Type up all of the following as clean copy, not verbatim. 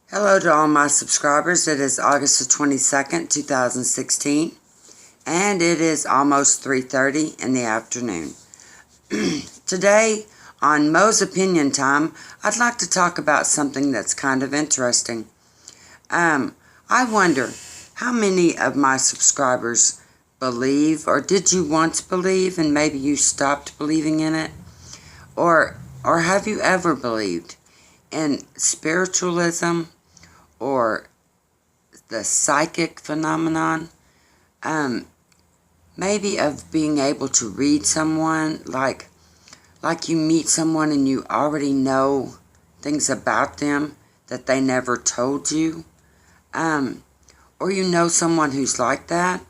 Hello to all my subscribers. It is August the 22nd, 2016, and it is almost 3:30 in the afternoon. Today, on Mos Opinion Time, I'd like to talk about something that's kind of interesting. I wonder how many of my subscribers believe, or did you once believe and maybe you stopped believing in it? Or have you ever believed in spiritualism or the psychic phenomenon? Maybe of being able to read someone, like you meet someone and you already know things about them that they never told you. Or you know someone who's like that.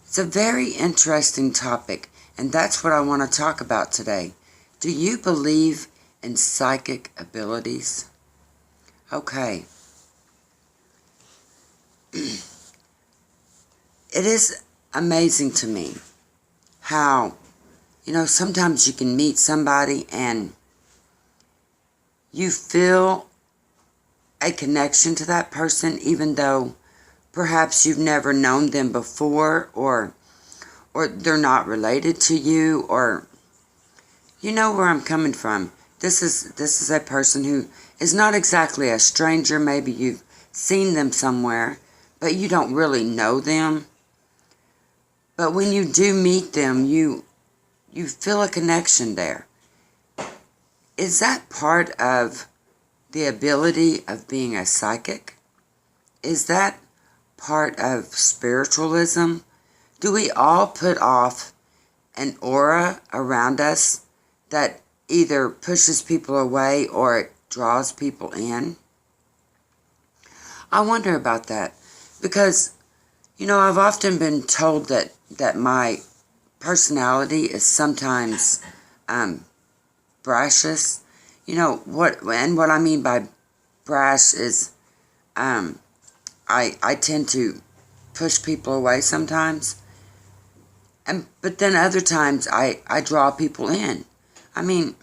It's a very interesting topic, and that's what I want to talk about today. Do you believe in psychic abilities? Okay. It is amazing to me how, sometimes you can meet somebody and you feel a connection to that person even though perhaps you've never known them before, or they're not related to you, or you know where I'm coming from. This is a person who is not exactly a stranger. Maybe you've seen them somewhere, but you don't really know them. But when you do meet them, you feel a connection there. Is that part of the ability of being a psychic? Is that part of spiritualism? Do we all put off an aura around us that either pushes people away or it draws people in? I wonder about that because, I've often been told that my personality is sometimes brashish. What I mean by brash is I tend to push people away sometimes, but then other times I draw people in. And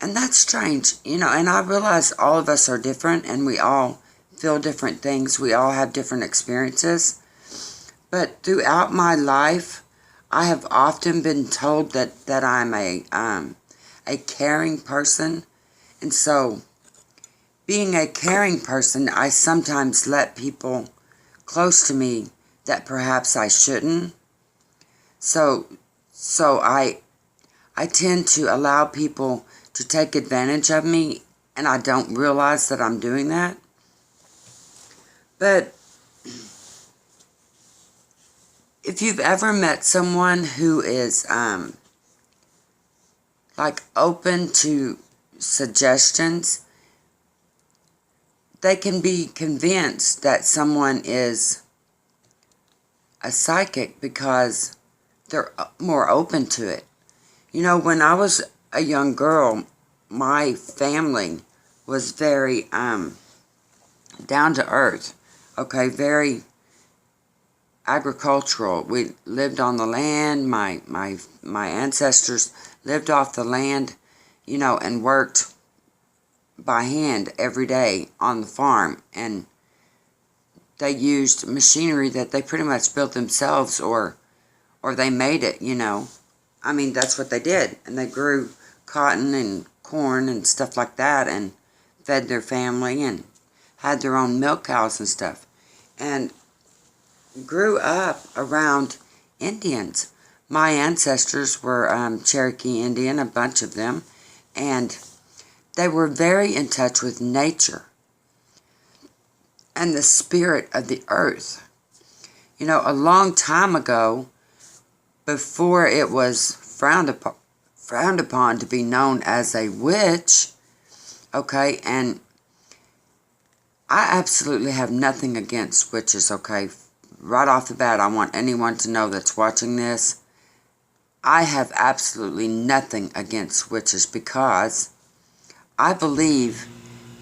that's strange, and I realize all of us are different and we all feel different things. We all have different experiences. But throughout my life, I have often been told that I'm a caring person. And so, being a caring person, I sometimes let people close to me that perhaps I shouldn't. So I tend to allow people to take advantage of me, and I don't realize that I'm doing that. But if you've ever met someone who is open to suggestions, they can be convinced that someone is a psychic because they're more open to it. When I was a young girl, my family was very down to earth. Okay, very agricultural. We lived on the land. My ancestors lived off the land, and worked by hand every day on the farm. And they used machinery that they pretty much built themselves, or they made it, that's what they did. And they grew cotton and corn and stuff like that, and fed their family and had their own milk cows and stuff. And grew up around Indians. My ancestors were Cherokee Indian, a bunch of them, and they were very in touch with nature and the spirit of the earth. A long time ago, before it was frowned upon to be known as a witch, okay, and I absolutely have nothing against witches, okay. Right off the bat, I want anyone to know that's watching this, I have absolutely nothing against witches because I believe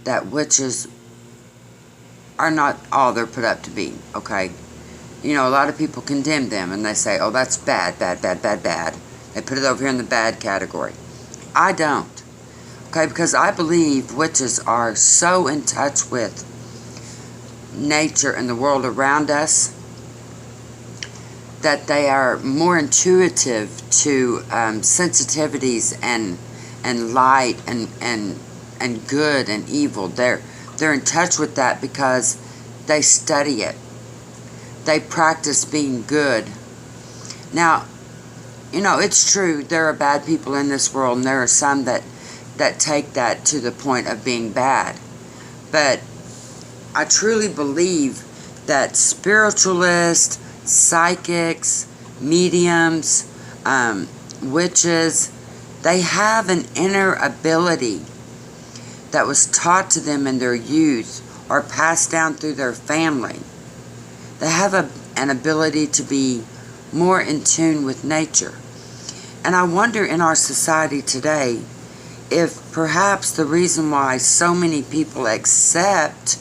that witches are not all they're put up to be, okay. A lot of people condemn them and they say, oh, that's bad, bad, bad, bad, bad. They put it over here in the bad category. I don't. Okay, because I believe witches are so in touch with nature and the world around us that they are more intuitive to sensitivities and light and good and evil. They're in touch with that because they study it. They practice being good. Now, it's true, there are bad people in this world, and there are some that take that to the point of being bad. But I truly believe that spiritualists, psychics, mediums, witches, they have an inner ability that was taught to them in their youth or passed down through their family. They have an ability to be more in tune with nature. And I wonder in our society today if perhaps the reason why so many people accept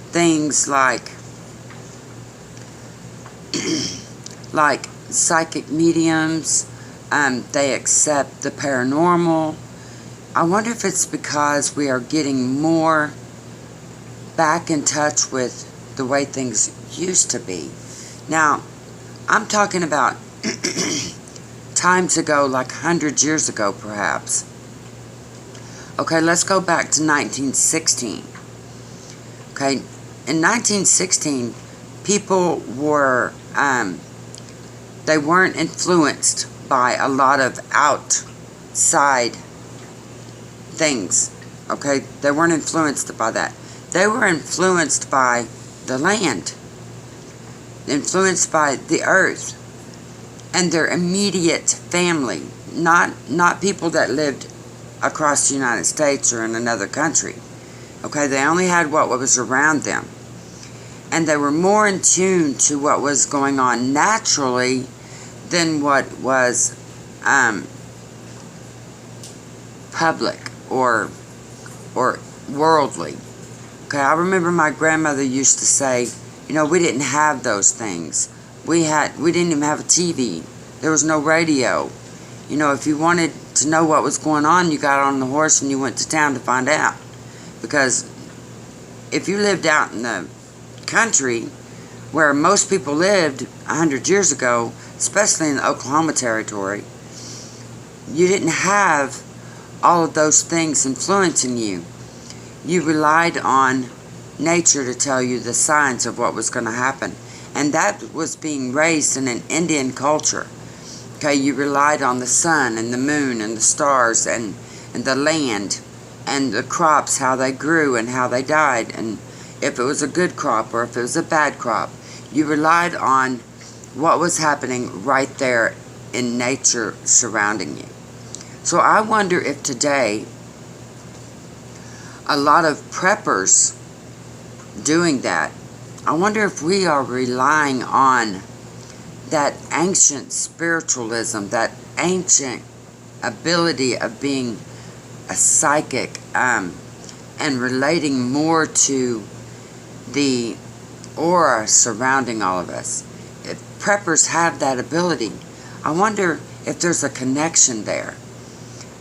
things like psychic mediums, they accept the paranormal. I wonder if it's because we are getting more back in touch with the way things used to be. Now, I'm talking about times ago, like 100 years ago perhaps. Okay, let's go back to 1916. Okay, in 1916, people were, they weren't influenced by a lot of outside things. Okay, they weren't influenced by that. They were influenced by the land, influenced by the earth, and their immediate family, not people that lived across the United States or in another country. Okay, they only had what was around them. And they were more in tune to what was going on naturally than what was public or worldly. Okay, I remember my grandmother used to say, we didn't have those things. We didn't even have a TV. There was no radio. If you wanted to know what was going on, you got on the horse and you went to town to find out. Because if you lived out in the country where most people lived 100 years ago, especially in the Oklahoma territory, you didn't have all of those things influencing you. You relied on nature to tell you the signs of what was going to happen. And that was being raised in an Indian culture. Okay, you relied on the sun and the moon and the stars and the land and the crops, how they grew and how they died, and if it was a good crop or if it was a bad crop. You relied on what was happening right there in nature surrounding you. So I wonder if today a lot of preppers doing that, I wonder if we are relying on that ancient spiritualism, that ancient ability of being a psychic, and relating more to the aura surrounding all of us. If preppers have that ability, I wonder if there's a connection there.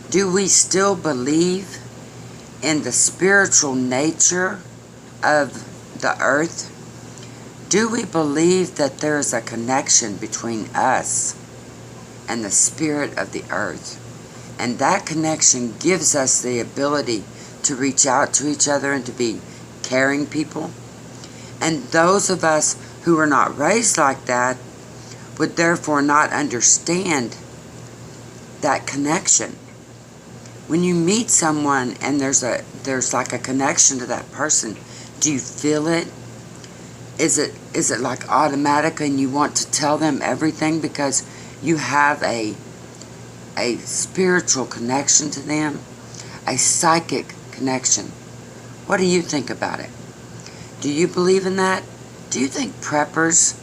Do we still believe in the spiritual nature of the earth? Do we believe that there is a connection between us and the spirit of the earth? And that connection gives us the ability to reach out to each other and to be caring people. And those of us who are not raised like that would therefore not understand that connection. When you meet someone and there's like a connection to that person, do you feel it? Is it like automatic and you want to tell them everything because you have a spiritual connection to them, a psychic connection? What do you think about it? Do you believe in that? Do you think preppers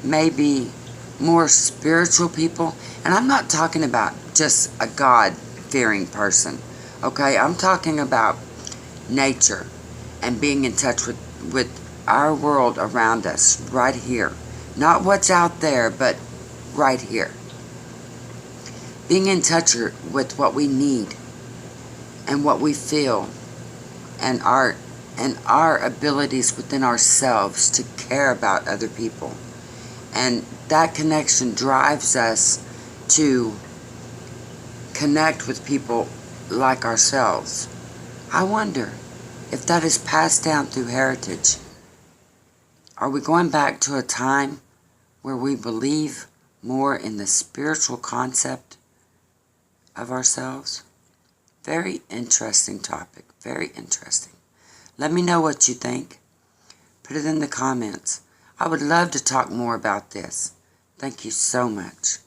may be more spiritual people? And I'm not talking about just a God-fearing person, okay? I'm talking about nature and being in touch with our world around us right here. Not what's out there, but right here. Being in touch with what we need. and what we feel, and our abilities within ourselves to care about other people. And that connection drives us to connect with people like ourselves. I wonder if that is passed down through heritage. Are we going back to a time where we believe more in the spiritual concept of ourselves? Very interesting topic. Very interesting. Let me know what you think. Put it in the comments. I would love to talk more about this. Thank you so much.